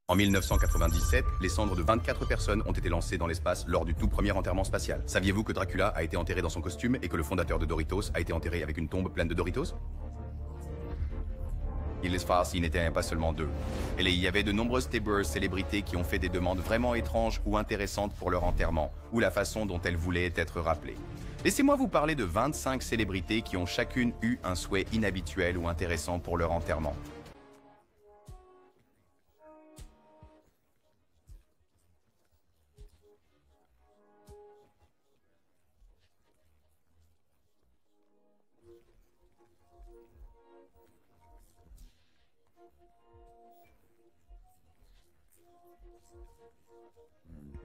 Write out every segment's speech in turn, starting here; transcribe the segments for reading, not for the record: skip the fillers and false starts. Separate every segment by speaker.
Speaker 1: En 1997, les cendres de 24 personnes ont été lancées dans l'espace lors du tout premier enterrement spatial. Saviez-vous que Dracula a été enterré dans son costume et que le fondateur de Doritos a été enterré avec une tombe pleine de Doritos? L'espace, il n'était pas seulement deux. Et il y avait de nombreuses célébrités qui ont fait des demandes vraiment étranges ou intéressantes pour leur enterrement, ou la façon dont elles voulaient être rappelées. Laissez-moi vous parler de 25 célébrités qui ont chacune eu un souhait inhabituel ou intéressant pour leur enterrement.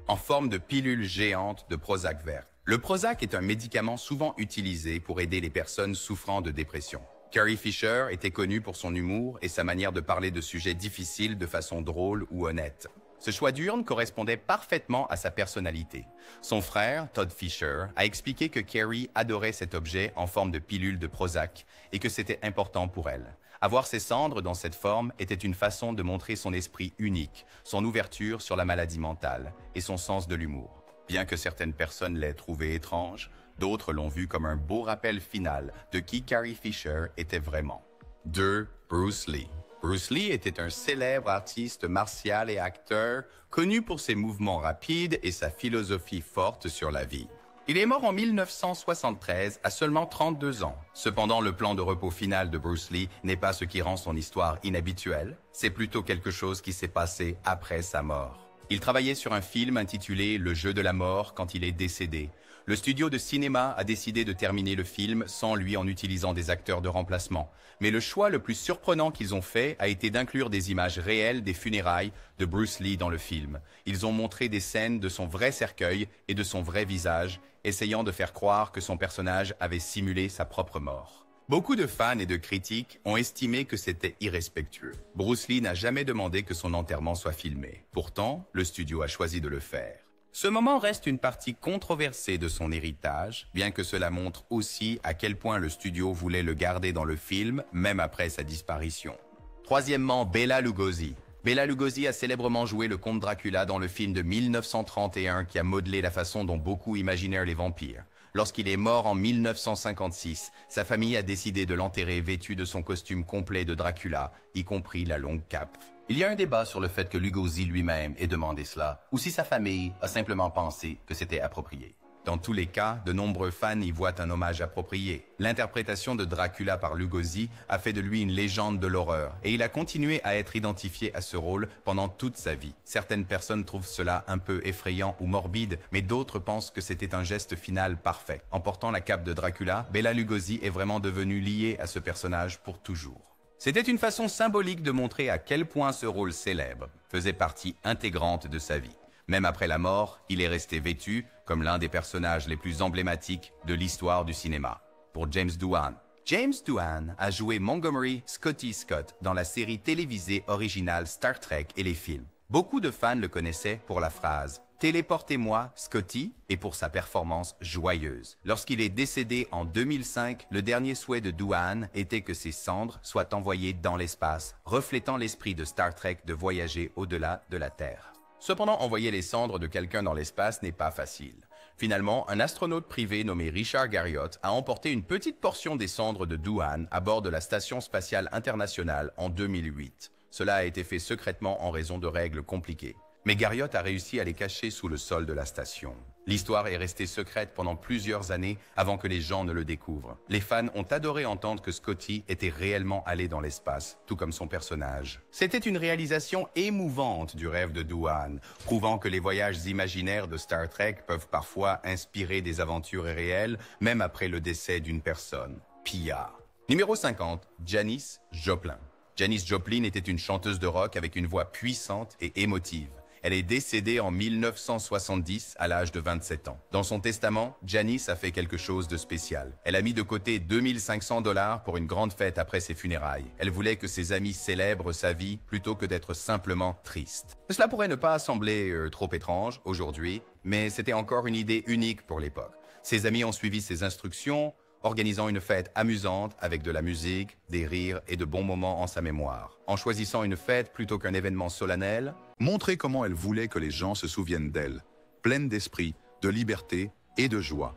Speaker 1: En forme de pilule géante de Prozac vert. Le Prozac est un médicament souvent utilisé pour aider les personnes souffrant de dépression. Carrie Fisher était connue pour son humour et sa manière de parler de sujets difficiles de façon drôle ou honnête. Ce choix d'urne correspondait parfaitement à sa personnalité. Son frère, Todd Fisher, a expliqué que Carrie adorait cet objet en forme de pilule de Prozac et que c'était important pour elle. Avoir ses cendres dans cette forme était une façon de montrer son esprit unique, son ouverture sur la maladie mentale et son sens de l'humour. Bien que certaines personnes l'aient trouvé étrange, d'autres l'ont vu comme un beau rappel final de qui Carrie Fisher était vraiment. 2. Bruce Lee. Bruce Lee était un célèbre artiste martial et acteur, connu pour ses mouvements rapides et sa philosophie forte sur la vie. Il est mort en 1973 à seulement 32 ans. Cependant, le plan de repos final de Bruce Lee n'est pas ce qui rend son histoire inhabituelle, c'est plutôt quelque chose qui s'est passé après sa mort. Il travaillait sur un film intitulé Le jeu de la mort quand il est décédé. Le studio de cinéma a décidé de terminer le film sans lui en utilisant des acteurs de remplacement. Mais le choix le plus surprenant qu'ils ont fait a été d'inclure des images réelles des funérailles de Bruce Lee dans le film. Ils ont montré des scènes de son vrai cercueil et de son vrai visage, essayant de faire croire que son personnage avait simulé sa propre mort. Beaucoup de fans et de critiques ont estimé que c'était irrespectueux. Bruce Lee n'a jamais demandé que son enterrement soit filmé. Pourtant, le studio a choisi de le faire. Ce moment reste une partie controversée de son héritage, bien que cela montre aussi à quel point le studio voulait le garder dans le film, même après sa disparition. Troisièmement, Bela Lugosi. Bela Lugosi a célèbrement joué le comte Dracula dans le film de 1931 qui a modelé la façon dont beaucoup imaginèrent les vampires. Lorsqu'il est mort en 1956, sa famille a décidé de l'enterrer vêtu de son costume complet de Dracula, y compris la longue cape. Il y a un débat sur le fait que Lugosi lui-même ait demandé cela, ou si sa famille a simplement pensé que c'était approprié. Dans tous les cas, de nombreux fans y voient un hommage approprié. L'interprétation de Dracula par Lugosi a fait de lui une légende de l'horreur, et il a continué à être identifié à ce rôle pendant toute sa vie. Certaines personnes trouvent cela un peu effrayant ou morbide, mais d'autres pensent que c'était un geste final parfait. En portant la cape de Dracula, Bela Lugosi est vraiment devenu lié à ce personnage pour toujours. C'était une façon symbolique de montrer à quel point ce rôle célèbre faisait partie intégrante de sa vie. Même après la mort, il est resté vêtu comme l'un des personnages les plus emblématiques de l'histoire du cinéma. Pour James Doohan. James Doohan a joué Montgomery Scotty Scott dans la série télévisée originale Star Trek et les films. Beaucoup de fans le connaissaient pour la phrase « Téléportez-moi, Scotty » et pour sa performance joyeuse. Lorsqu'il est décédé en 2005, le dernier souhait de Doohan était que ses cendres soient envoyées dans l'espace, reflétant l'esprit de Star Trek de voyager au-delà de la Terre. Cependant, envoyer les cendres de quelqu'un dans l'espace n'est pas facile. Finalement, un astronaute privé nommé Richard Garriott a emporté une petite portion des cendres de Doohan à bord de la Station spatiale internationale en 2008. Cela a été fait secrètement en raison de règles compliquées. Mais Garriott a réussi à les cacher sous le sol de la station. L'histoire est restée secrète pendant plusieurs années avant que les gens ne le découvrent. Les fans ont adoré entendre que Scotty était réellement allé dans l'espace, tout comme son personnage. C'était une réalisation émouvante du rêve de Doohan, prouvant que les voyages imaginaires de Star Trek peuvent parfois inspirer des aventures réelles, même après le décès d'une personne. Pia. Numéro 50, Janis Joplin. Janis Joplin était une chanteuse de rock avec une voix puissante et émotive. Elle est décédée en 1970 à l'âge de 27 ans. Dans son testament, Janis a fait quelque chose de spécial. Elle a mis de côté 2500 $ pour une grande fête après ses funérailles. Elle voulait que ses amis célèbrent sa vie plutôt que d'être simplement triste. Cela pourrait ne pas sembler trop étrange aujourd'hui, mais c'était encore une idée unique pour l'époque. Ses amis ont suivi ses instructions, organisant une fête amusante avec de la musique, des rires et de bons moments en sa mémoire. En choisissant une fête plutôt qu'un événement solennel,
Speaker 2: montrer comment elle voulait que les gens se souviennent d'elle, pleine d'esprit, de liberté et de joie.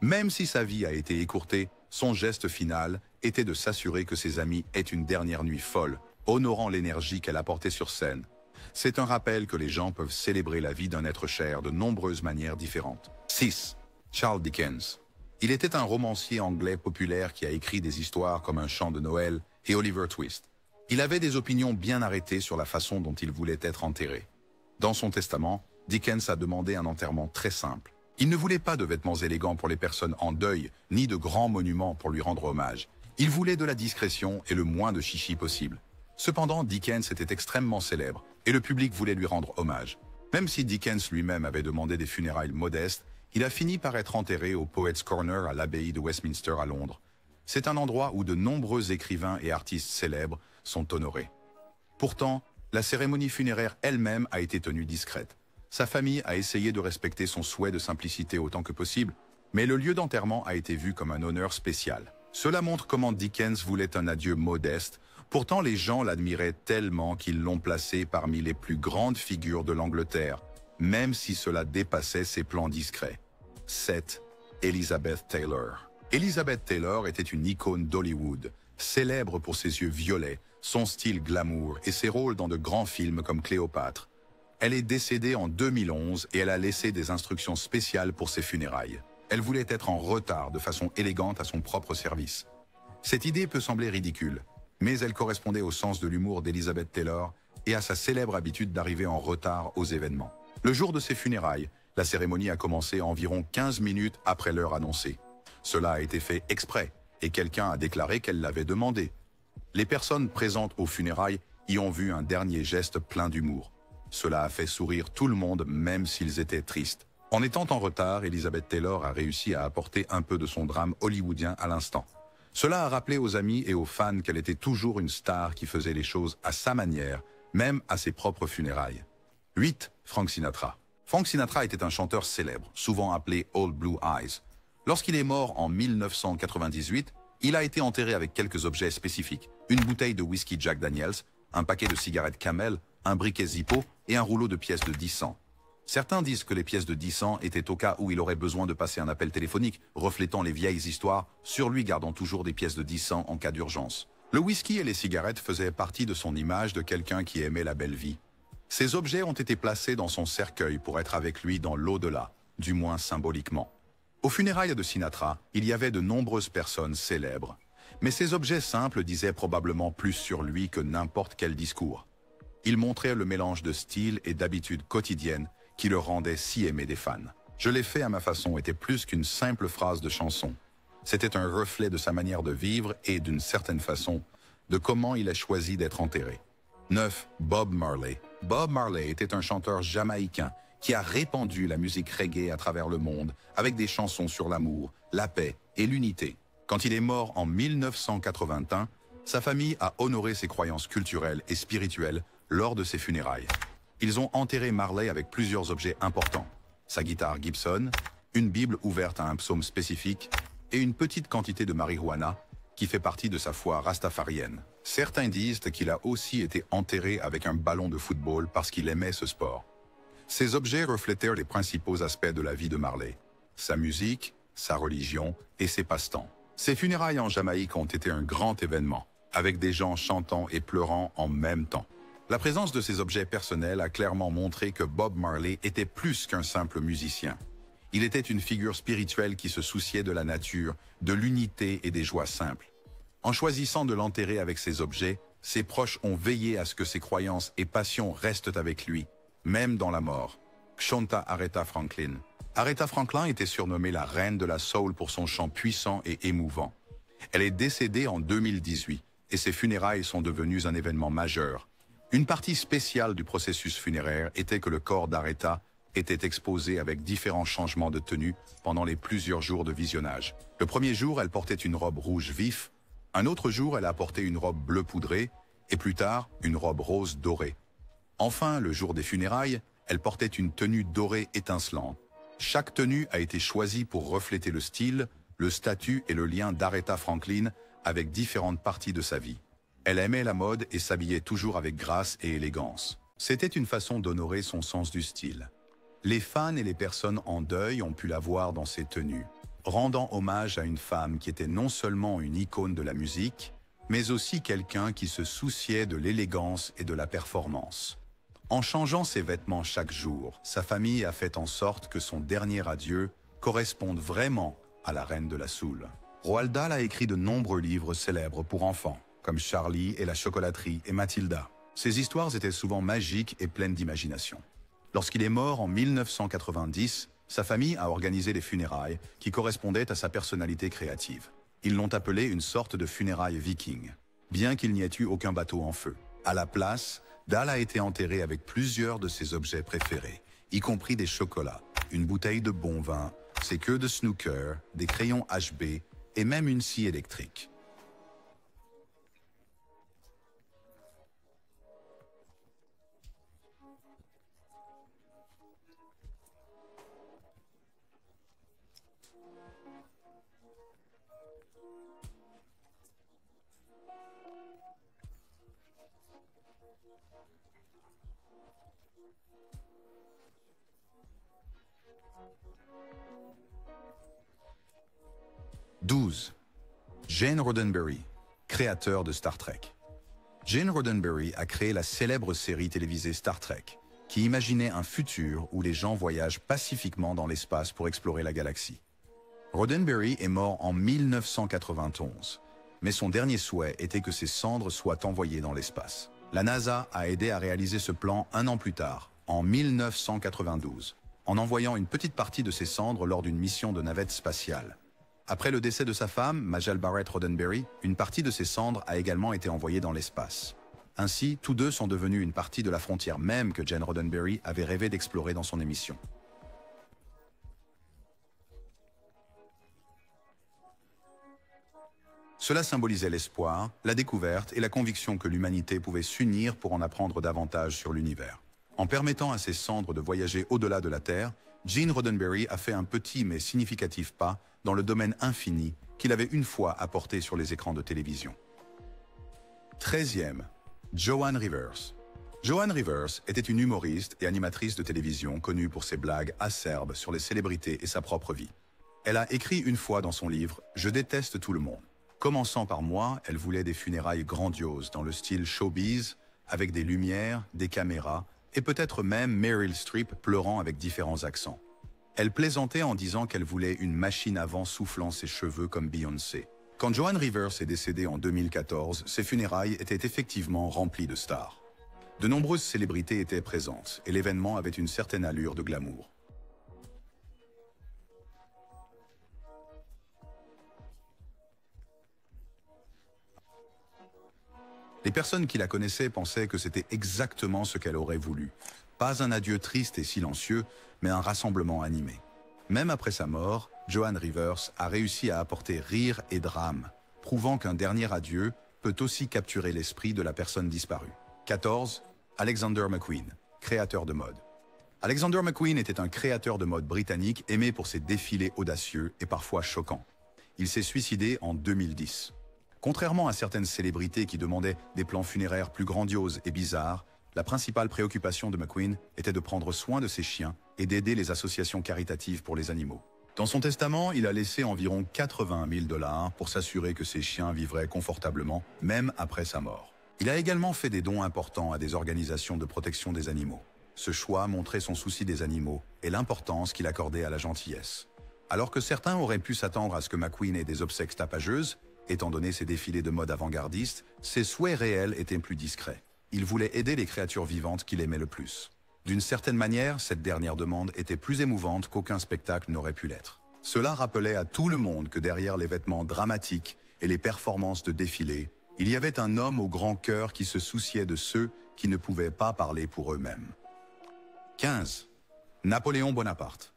Speaker 2: Même si sa vie a été écourtée, son geste final était de s'assurer que ses amis aient une dernière nuit folle, honorant l'énergie qu'elle apportait sur scène. C'est un rappel que les gens peuvent célébrer la vie d'un être cher de nombreuses manières différentes. 6. Charles Dickens. Il était un romancier anglais populaire qui a écrit des histoires comme Un chant de Noël et Oliver Twist. Il avait des opinions bien arrêtées sur la façon dont il voulait être enterré. Dans son testament, Dickens a demandé un enterrement très simple. Il ne voulait pas de vêtements élégants pour les personnes en deuil, ni de grands monuments pour lui rendre hommage. Il voulait de la discrétion et le moins de chichi possible. Cependant, Dickens était extrêmement célèbre, et le public voulait lui rendre hommage. Même si Dickens lui-même avait demandé des funérailles modestes, il a fini par être enterré au Poets' Corner à l'abbaye de Westminster à Londres. C'est un endroit où de nombreux écrivains et artistes célèbres sont honorés. Pourtant, la cérémonie funéraire elle-même a été tenue discrète. Sa famille a essayé de respecter son souhait de simplicité autant que possible, mais le lieu d'enterrement a été vu comme un honneur spécial. Cela montre comment Dickens voulait un adieu modeste. Pourtant, les gens l'admiraient tellement qu'ils l'ont placé parmi les plus grandes figures de l'Angleterre, même si cela dépassait ses plans discrets. 7. Elizabeth Taylor. Elizabeth Taylor était une icône d'Hollywood, célèbre pour ses yeux violets, son style glamour et ses rôles dans de grands films comme Cléopâtre. Elle est décédée en 2011 et elle a laissé des instructions spéciales pour ses funérailles. Elle voulait être en retard de façon élégante à son propre service. Cette idée peut sembler ridicule, mais elle correspondait au sens de l'humour d'Elizabeth Taylor et à sa célèbre habitude d'arriver en retard aux événements. Le jour de ses funérailles, la cérémonie a commencé environ 15 minutes après l'heure annoncée. Cela a été fait exprès et quelqu'un a déclaré qu'elle l'avait demandé. Les personnes présentes aux funérailles y ont vu un dernier geste plein d'humour. Cela a fait sourire tout le monde, même s'ils étaient tristes. En étant en retard, Elizabeth Taylor a réussi à apporter un peu de son drame hollywoodien à l'instant. Cela a rappelé aux amis et aux fans qu'elle était toujours une star qui faisait les choses à sa manière, même à ses propres funérailles. 8. Frank Sinatra. Frank Sinatra était un chanteur célèbre, souvent appelé Old Blue Eyes. Lorsqu'il est mort en 1998, il a été enterré avec quelques objets spécifiques. Une bouteille de whisky Jack Daniels, un paquet de cigarettes Camel, un briquet Zippo et un rouleau de pièces de 10 cents. Certains disent que les pièces de 10 cents étaient au cas où il aurait besoin de passer un appel téléphonique, reflétant les vieilles histoires, sur lui gardant toujours des pièces de 10 cents en cas d'urgence. Le whisky et les cigarettes faisaient partie de son image de quelqu'un qui aimait la belle vie. Ces objets ont été placés dans son cercueil pour être avec lui dans l'au-delà, du moins symboliquement. Aux funérailles de Sinatra, il y avait de nombreuses personnes célèbres. Mais ces objets simples disaient probablement plus sur lui que n'importe quel discours. Ils montraient le mélange de style et d'habitudes quotidiennes qui le rendait si aimé des fans. Je l'ai fait à ma façon était plus qu'une simple phrase de chanson. C'était un reflet de sa manière de vivre et, d'une certaine façon, de comment il a choisi d'être enterré. 9. Bob Marley. Bob Marley était un chanteur jamaïcain qui a répandu la musique reggae à travers le monde avec des chansons sur l'amour, la paix et l'unité. Quand il est mort en 1981, sa famille a honoré ses croyances culturelles et spirituelles lors de ses funérailles. Ils ont enterré Marley avec plusieurs objets importants. Sa guitare Gibson, une Bible ouverte à un psaume spécifique et une petite quantité de marijuana qui fait partie de sa foi rastafarienne. Certains disent qu'il a aussi été enterré avec un ballon de football parce qu'il aimait ce sport. Ces objets reflétèrent les principaux aspects de la vie de Marley, sa musique, sa religion et ses passe-temps. Ses funérailles en Jamaïque ont été un grand événement, avec des gens chantant et pleurant en même temps. La présence de ces objets personnels a clairement montré que Bob Marley était plus qu'un simple musicien. Il était une figure spirituelle qui se souciait de la nature, de l'unité et des joies simples. En choisissant de l'enterrer avec ces objets, ses proches ont veillé à ce que ses croyances et passions restent avec lui, même dans la mort. Shonda Aretha Franklin. Aretha Franklin était surnommée la reine de la soul pour son chant puissant et émouvant. Elle est décédée en 2018 et ses funérailles sont devenues un événement majeur. Une partie spéciale du processus funéraire était que le corps d'Aretha était exposé avec différents changements de tenue pendant les plusieurs jours de visionnage. Le premier jour, elle portait une robe rouge vif, un autre jour, elle a porté une robe bleu poudré, et plus tard, une robe rose dorée. Enfin, le jour des funérailles, elle portait une tenue dorée étincelante. Chaque tenue a été choisie pour refléter le style, le statut et le lien d'Aretha Franklin avec différentes parties de sa vie. Elle aimait la mode et s'habillait toujours avec grâce et élégance. C'était une façon d'honorer son sens du style. Les fans et les personnes en deuil ont pu la voir dans ses tenues, rendant hommage à une femme qui était non seulement une icône de la musique, mais aussi quelqu'un qui se souciait de l'élégance et de la performance. En changeant ses vêtements chaque jour, sa famille a fait en sorte que son dernier adieu corresponde vraiment à la reine de la soul. Roald Dahl a écrit de nombreux livres célèbres pour enfants, comme Charlie et la chocolaterie et Mathilda. Ces histoires étaient souvent magiques et pleines d'imagination. Lorsqu'il est mort en 1990, sa famille a organisé des funérailles qui correspondaient à sa personnalité créative. Ils l'ont appelé une sorte de funérailles viking, bien qu'il n'y ait eu aucun bateau en feu. À la place, Dahl a été enterré avec plusieurs de ses objets préférés, y compris des chocolats, une bouteille de bon vin, ses queues de snooker, des crayons HB et même une scie électrique. « 12. Gene Roddenberry, créateur de Star Trek. Gene Roddenberry a créé la célèbre série télévisée Star Trek, qui imaginait un futur où les gens voyagent pacifiquement dans l'espace pour explorer la galaxie. Roddenberry est mort en 1991, mais son dernier souhait était que ses cendres soient envoyées dans l'espace. La NASA a aidé à réaliser ce plan un an plus tard, en 1992, en envoyant une petite partie de ses cendres lors d'une mission de navette spatiale. Après le décès de sa femme, Majel Barrett Roddenberry, une partie de ses cendres a également été envoyée dans l'espace. Ainsi, tous deux sont devenus une partie de la frontière même que Gene Roddenberry avait rêvé d'explorer dans son émission. Cela symbolisait l'espoir, la découverte et la conviction que l'humanité pouvait s'unir pour en apprendre davantage sur l'univers. En permettant à ses cendres de voyager au-delà de la Terre, Gene Roddenberry a fait un petit mais significatif pas dans le domaine infini qu'il avait une fois apporté sur les écrans de télévision. 13e, Joan Rivers. Joan Rivers était une humoriste et animatrice de télévision connue pour ses blagues acerbes sur les célébrités et sa propre vie. Elle a écrit une fois dans son livre « Je déteste tout le monde ». Commençant par moi, elle voulait des funérailles grandioses dans le style showbiz, avec des lumières, des caméras, et peut-être même Meryl Streep pleurant avec différents accents. Elle plaisantait en disant qu'elle voulait une machine à vent soufflant ses cheveux comme Beyoncé. Quand Joan Rivers est décédée en 2014, ses funérailles étaient effectivement remplies de stars. De nombreuses célébrités étaient présentes, et l'événement avait une certaine allure de glamour. Les personnes qui la connaissaient pensaient que c'était exactement ce qu'elle aurait voulu. Pas un adieu triste et silencieux, mais un rassemblement animé. Même après sa mort, Joan Rivers a réussi à apporter rire et drame, prouvant qu'un dernier adieu peut aussi capturer l'esprit de la personne disparue. 14. Alexander McQueen, créateur de mode. Alexander McQueen était un créateur de mode britannique aimé pour ses défilés audacieux et parfois choquants. Il s'est suicidé en 2010. Contrairement à certaines célébrités qui demandaient des plans funéraires plus grandioses et bizarres, la principale préoccupation de McQueen était de prendre soin de ses chiens et d'aider les associations caritatives pour les animaux. Dans son testament, il a laissé environ 80 000 $ pour s'assurer que ses chiens vivraient confortablement, même après sa mort. Il a également fait des dons importants à des organisations de protection des animaux. Ce choix montrait son souci des animaux et l'importance qu'il accordait à la gentillesse. Alors que certains auraient pu s'attendre à ce que McQueen ait des obsèques tapageuses, étant donné ses défilés de mode avant-gardiste, ses souhaits réels étaient plus discrets. Il voulait aider les créatures vivantes qu'il aimait le plus. D'une certaine manière, cette dernière demande était plus émouvante qu'aucun spectacle n'aurait pu l'être. Cela rappelait à tout le monde que derrière les vêtements dramatiques et les performances de défilé, il y avait un homme au grand cœur qui se souciait de ceux qui ne pouvaient pas parler pour eux-mêmes. 15. Napoléon Bonaparte.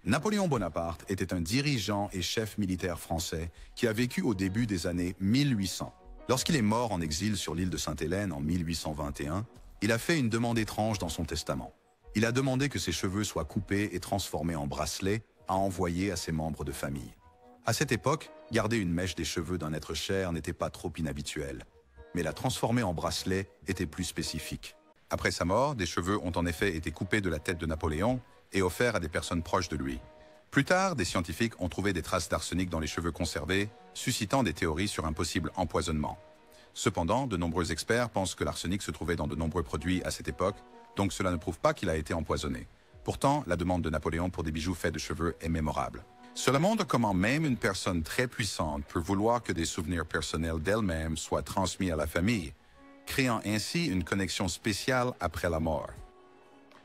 Speaker 2: Napoléon Bonaparte était un dirigeant et chef militaire français qui a vécu au début des années 1800. Lorsqu'il est mort en exil sur l'île de Sainte-Hélène en 1821, il a fait une demande étrange dans son testament. Il a demandé que ses cheveux soient coupés et transformés en bracelets à envoyer à ses membres de famille. À cette époque, garder une mèche des cheveux d'un être cher n'était pas trop inhabituel, mais la transformer en bracelet était plus spécifique. Après sa mort, des cheveux ont en effet été coupés de la tête de Napoléon et offerts à des personnes proches de lui. Plus tard, des scientifiques ont trouvé des traces d'arsenic dans les cheveux conservés, suscitant des théories sur un possible empoisonnement. Cependant, de nombreux experts pensent que l'arsenic se trouvait dans de nombreux produits à cette époque, donc cela ne prouve pas qu'il a été empoisonné. Pourtant, la demande de Napoléon pour des bijoux faits de cheveux est mémorable. Cela montre comment même une personne très puissante peut vouloir que des souvenirs personnels d'elle-même soient transmis à la famille, créant ainsi une connexion spéciale après la mort.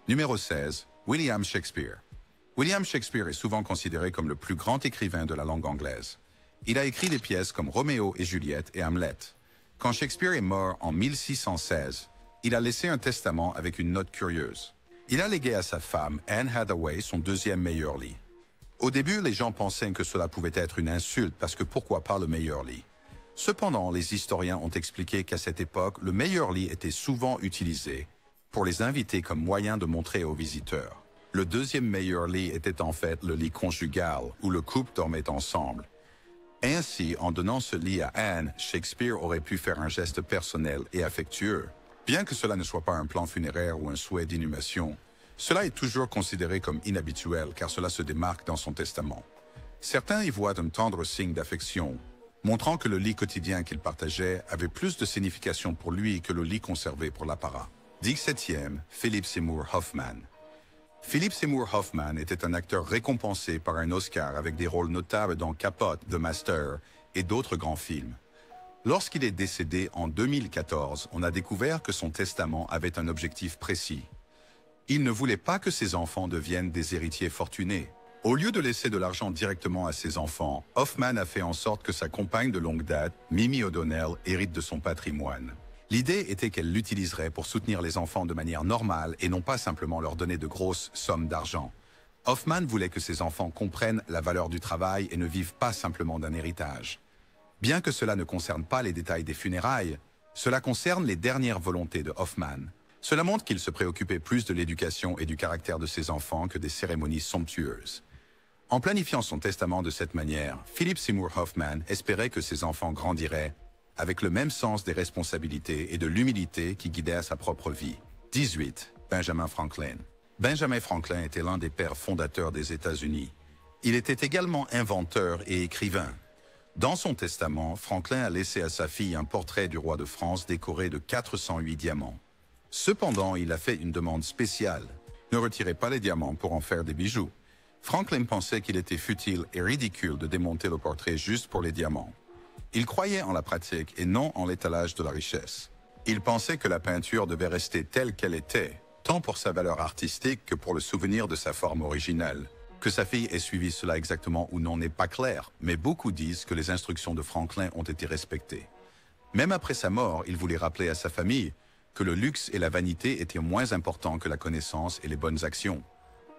Speaker 2: Numéro 16. William Shakespeare. William Shakespeare est souvent considéré comme le plus grand écrivain de la langue anglaise. Il a écrit des pièces comme Roméo et Juliette et Hamlet. Quand Shakespeare est mort en 1616, il a laissé un testament avec une note curieuse. Il a légué à sa femme, Anne Hathaway, son deuxième meilleur lit. Au début, les gens pensaient que cela pouvait être une insulte parce que pourquoi pas le meilleur lit? Cependant, les historiens ont expliqué qu'à cette époque, le meilleur lit était souvent utilisé pour les invités comme moyen de montrer aux visiteurs. Le deuxième meilleur lit était en fait le lit conjugal, où le couple dormait ensemble. Ainsi, en donnant ce lit à Anne, Shakespeare aurait pu faire un geste personnel et affectueux. Bien que cela ne soit pas un plan funéraire ou un souhait d'inhumation, cela est toujours considéré comme inhabituel car cela se démarque dans son testament. Certains y voient un tendre signe d'affection, montrant que le lit quotidien qu'il partageait avait plus de signification pour lui que le lit conservé pour l'apparat. 17e, Philip Seymour Hoffman. Philip Seymour Hoffman était un acteur récompensé par un Oscar avec des rôles notables dans Capote, The Master et d'autres grands films. Lorsqu'il est décédé en 2014, on a découvert que son testament avait un objectif précis. Il ne voulait pas que ses enfants deviennent des héritiers fortunés. Au lieu de laisser de l'argent directement à ses enfants, Hoffman a fait en sorte que sa compagne de longue date, Mimi O'Donnell, hérite de son patrimoine. L'idée était qu'elle l'utiliserait pour soutenir les enfants de manière normale et non pas simplement leur donner de grosses sommes d'argent. Hoffman voulait que ses enfants comprennent la valeur du travail et ne vivent pas simplement d'un héritage. Bien que cela ne concerne pas les détails des funérailles, cela concerne les dernières volontés de Hoffman. Cela montre qu'il se préoccupait plus de l'éducation et du caractère de ses enfants que des cérémonies somptueuses. En planifiant son testament de cette manière, Philip Seymour Hoffman espérait que ses enfants grandiraient avec le même sens des responsabilités et de l'humilité qui guidait sa propre vie. 18. Benjamin Franklin. Benjamin Franklin était l'un des pères fondateurs des États-Unis. Il était également inventeur et écrivain. Dans son testament, Franklin a laissé à sa fille un portrait du roi de France décoré de 408 diamants. Cependant, il a fait une demande spéciale. Ne retirez pas les diamants pour en faire des bijoux. Franklin pensait qu'il était futile et ridicule de démonter le portrait juste pour les diamants. Il croyait en la pratique et non en l'étalage de la richesse. Il pensait que la peinture devait rester telle qu'elle était, tant pour sa valeur artistique que pour le souvenir de sa forme originale. Que sa fille ait suivi cela exactement ou non n'est pas clair, mais beaucoup disent que les instructions de Franklin ont été respectées. Même après sa mort, il voulait rappeler à sa famille que le luxe et la vanité étaient moins importants que la connaissance et les bonnes actions.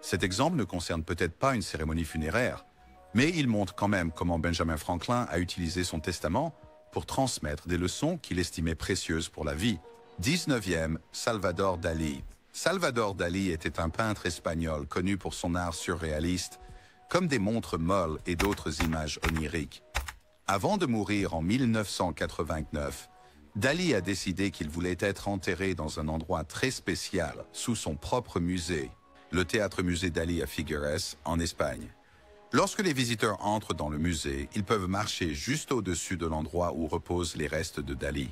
Speaker 2: Cet exemple ne concerne peut-être pas une cérémonie funéraire, mais il montre quand même comment Benjamin Franklin a utilisé son testament pour transmettre des leçons qu'il estimait précieuses pour la vie. 19e, Salvador Dalí. Salvador Dalí était un peintre espagnol connu pour son art surréaliste, comme des montres molles et d'autres images oniriques. Avant de mourir en 1989, Dalí a décidé qu'il voulait être enterré dans un endroit très spécial, sous son propre musée, le Théâtre-Musée Dalí à Figueres, en Espagne. Lorsque les visiteurs entrent dans le musée, ils peuvent marcher juste au-dessus de l'endroit où reposent les restes de Dalí.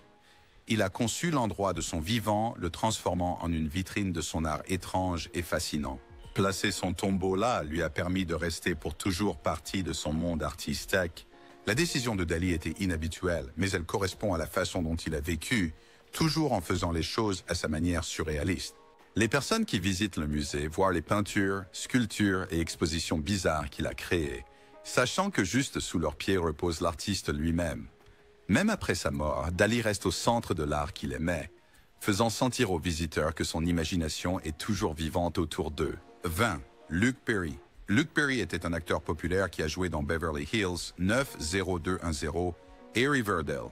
Speaker 2: Il a conçu l'endroit de son vivant, le transformant en une vitrine de son art étrange et fascinant. Placer son tombeau là lui a permis de rester pour toujours partie de son monde artistique. La décision de Dalí était inhabituelle, mais elle correspond à la façon dont il a vécu, toujours en faisant les choses à sa manière surréaliste. Les personnes qui visitent le musée voient les peintures, sculptures et expositions bizarres qu'il a créées, sachant que juste sous leurs pieds repose l'artiste lui-même. Même après sa mort, Dalí reste au centre de l'art qu'il aimait, faisant sentir aux visiteurs que son imagination est toujours vivante autour d'eux. 20. Luke Perry. Luke Perry était un acteur populaire qui a joué dans Beverly Hills 90210 et Riverdale.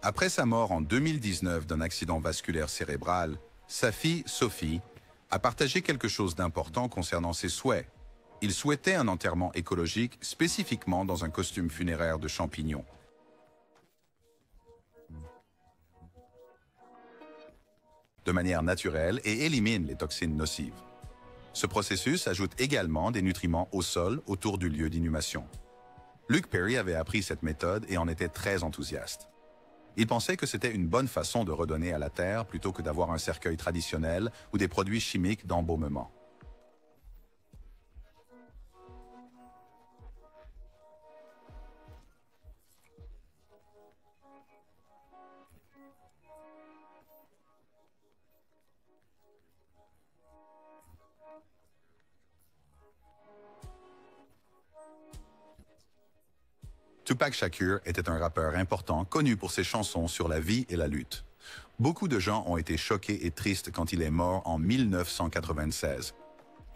Speaker 2: Après sa mort en 2019 d'un accident vasculaire cérébral, sa fille, Sophie, a partagé quelque chose d'important concernant ses souhaits. Il souhaitait un enterrement écologique, spécifiquement dans un costume funéraire de champignons. de manière naturelle et élimine les toxines nocives. Ce processus ajoute également des nutriments au sol autour du lieu d'inhumation. Luke Perry avait appris cette méthode et en était très enthousiaste. Il pensait que c'était une bonne façon de redonner à la terre plutôt que d'avoir un cercueil traditionnel ou des produits chimiques d'embaumement. Tupac Shakur était un rappeur important connu pour ses chansons sur la vie et la lutte. Beaucoup de gens ont été choqués et tristes quand il est mort en 1996.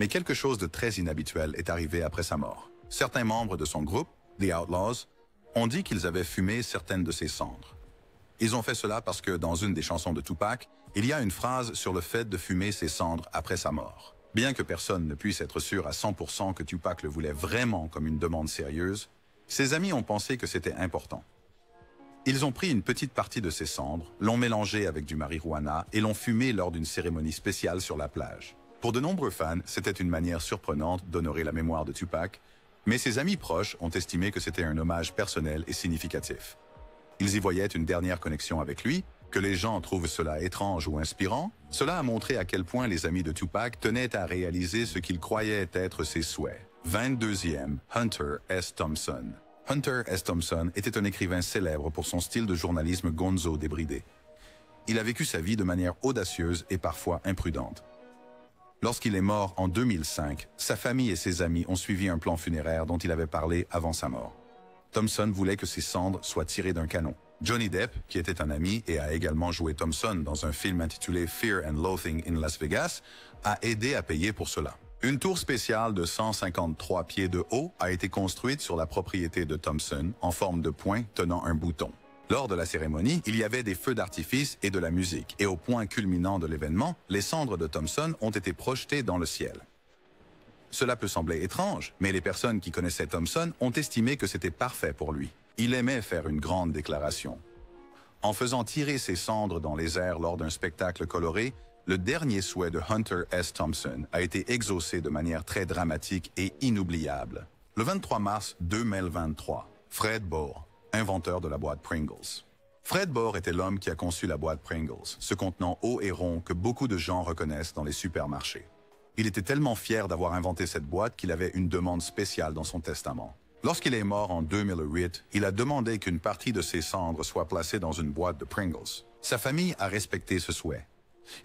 Speaker 2: Mais quelque chose de très inhabituel est arrivé après sa mort. Certains membres de son groupe, The Outlaws, ont dit qu'ils avaient fumé certaines de ses cendres. Ils ont fait cela parce que dans une des chansons de Tupac, il y a une phrase sur le fait de fumer ses cendres après sa mort. Bien que personne ne puisse être sûr à 100% que Tupac le voulait vraiment comme une demande sérieuse, ses amis ont pensé que c'était important. Ils ont pris une petite partie de ses cendres, l'ont mélangé avec du marijuana et l'ont fumé lors d'une cérémonie spéciale sur la plage. Pour de nombreux fans, c'était une manière surprenante d'honorer la mémoire de Tupac, mais ses amis proches ont estimé que c'était un hommage personnel et significatif. Ils y voyaient une dernière connexion avec lui, que les gens trouvent cela étrange ou inspirant. Cela a montré à quel point les amis de Tupac tenaient à réaliser ce qu'ils croyaient être ses souhaits. 22e, Hunter S. Thompson. Hunter S. Thompson était un écrivain célèbre pour son style de journalisme gonzo débridé. Il a vécu sa vie de manière audacieuse et parfois imprudente. Lorsqu'il est mort en 2005, sa famille et ses amis ont suivi un plan funéraire dont il avait parlé avant sa mort. Thompson voulait que ses cendres soient tirées d'un canon. Johnny Depp, qui était un ami et a également joué Thompson dans un film intitulé Fear and Loathing in Las Vegas, a aidé à payer pour cela. Une tour spéciale de 153 pieds de haut a été construite sur la propriété de Thompson en forme de poing tenant un bouton. Lors de la cérémonie, il y avait des feux d'artifice et de la musique, et au point culminant de l'événement, les cendres de Thompson ont été projetées dans le ciel. Cela peut sembler étrange, mais les personnes qui connaissaient Thompson ont estimé que c'était parfait pour lui. Il aimait faire une grande déclaration. En faisant tirer ses cendres dans les airs lors d'un spectacle coloré, le dernier souhait de Hunter S. Thompson a été exaucé de manière très dramatique et inoubliable. Le 23 mars 2023, Fred Bohr, inventeur de la boîte Pringles. Fred Bohr était l'homme qui a conçu la boîte Pringles, ce contenant haut et rond que beaucoup de gens reconnaissent dans les supermarchés. Il était tellement fier d'avoir inventé cette boîte qu'il avait une demande spéciale dans son testament. Lorsqu'il est mort en 2008, il a demandé qu'une partie de ses cendres soit placée dans une boîte de Pringles. Sa famille a respecté ce souhait.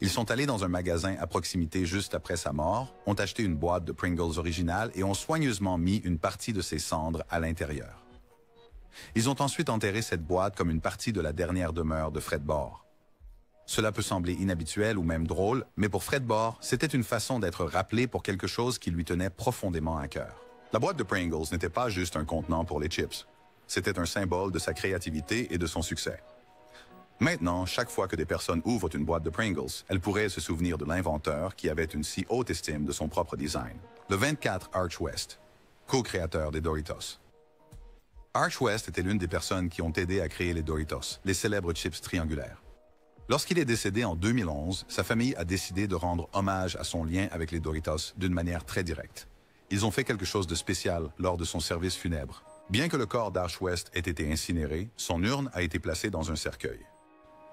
Speaker 2: Ils sont allés dans un magasin à proximité juste après sa mort, ont acheté une boîte de Pringles originale et ont soigneusement mis une partie de ses cendres à l'intérieur. Ils ont ensuite enterré cette boîte comme une partie de la dernière demeure de Fred Bohr. Cela peut sembler inhabituel ou même drôle, mais pour Fred Bohr, c'était une façon d'être rappelé pour quelque chose qui lui tenait profondément à cœur. La boîte de Pringles n'était pas juste un contenant pour les chips. C'était un symbole de sa créativité et de son succès. Maintenant, chaque fois que des personnes ouvrent une boîte de Pringles, elles pourraient se souvenir de l'inventeur qui avait une si haute estime de son propre design. Le 24 Arch West, co-créateur des Doritos. Arch West était l'une des personnes qui ont aidé à créer les Doritos, les célèbres chips triangulaires. Lorsqu'il est décédé en 2011, sa famille a décidé de rendre hommage à son lien avec les Doritos d'une manière très directe. Ils ont fait quelque chose de spécial lors de son service funèbre. Bien que le corps d'Arch West ait été incinéré, son urne a été placée dans un cercueil.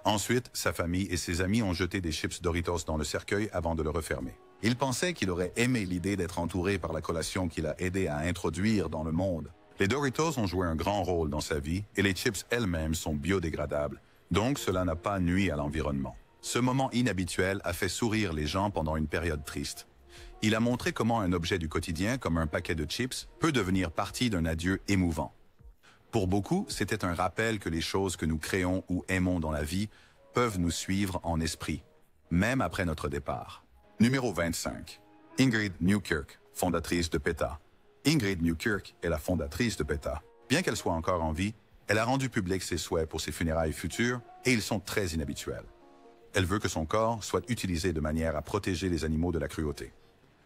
Speaker 2: Ensuite, sa famille et ses amis ont jeté des chips Doritos dans le cercueil avant de le refermer. Il pensait qu'il aurait aimé l'idée d'être entouré par la collation qu'il a aidé à introduire dans le monde. Les Doritos ont joué un grand rôle dans sa vie et les chips elles-mêmes sont biodégradables, donc cela n'a pas nui à l'environnement. Ce moment inhabituel a fait sourire les gens pendant une période triste. Il a montré comment un objet du quotidien, comme un paquet de chips, peut devenir partie d'un adieu émouvant. Pour beaucoup, c'était un rappel que les choses que nous créons ou aimons dans la vie peuvent nous suivre en esprit, même après notre départ. Numéro 25. Ingrid Newkirk, fondatrice de PETA. Ingrid Newkirk est la fondatrice de PETA. Bien qu'elle soit encore en vie, elle a rendu public ses souhaits pour ses funérailles futures et ils sont très inhabituels. Elle veut que son corps soit utilisé de manière à protéger les animaux de la cruauté.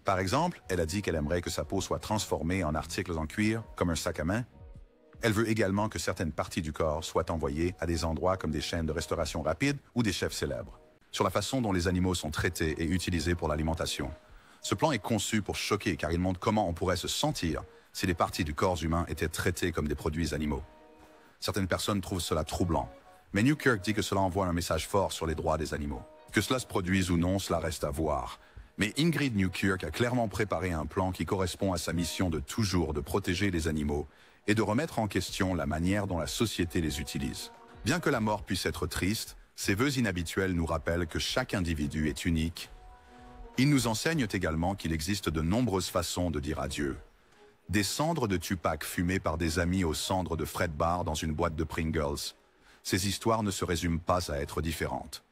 Speaker 2: Par exemple, elle a dit qu'elle aimerait que sa peau soit transformée en articles en cuir, comme un sac à main. Elle veut également que certaines parties du corps soient envoyées à des endroits comme des chaînes de restauration rapide ou des chefs célèbres. sur la façon dont les animaux sont traités et utilisés pour l'alimentation. Ce plan est conçu pour choquer car il montre comment on pourrait se sentir si les parties du corps humain étaient traitées comme des produits animaux. Certaines personnes trouvent cela troublant, mais Newkirk dit que cela envoie un message fort sur les droits des animaux. Que cela se produise ou non, cela reste à voir. Mais Ingrid Newkirk a clairement préparé un plan qui correspond à sa mission de toujours de protéger les animaux et de remettre en question la manière dont la société les utilise. Bien que la mort puisse être triste, ces vœux inhabituels nous rappellent que chaque individu est unique. Ils nous enseignent également qu'il existe de nombreuses façons de dire adieu. Des cendres de Tupac fumées par des amis aux cendres de Fred Barr dans une boîte de Pringles. Ces histoires ne se résument pas à être différentes.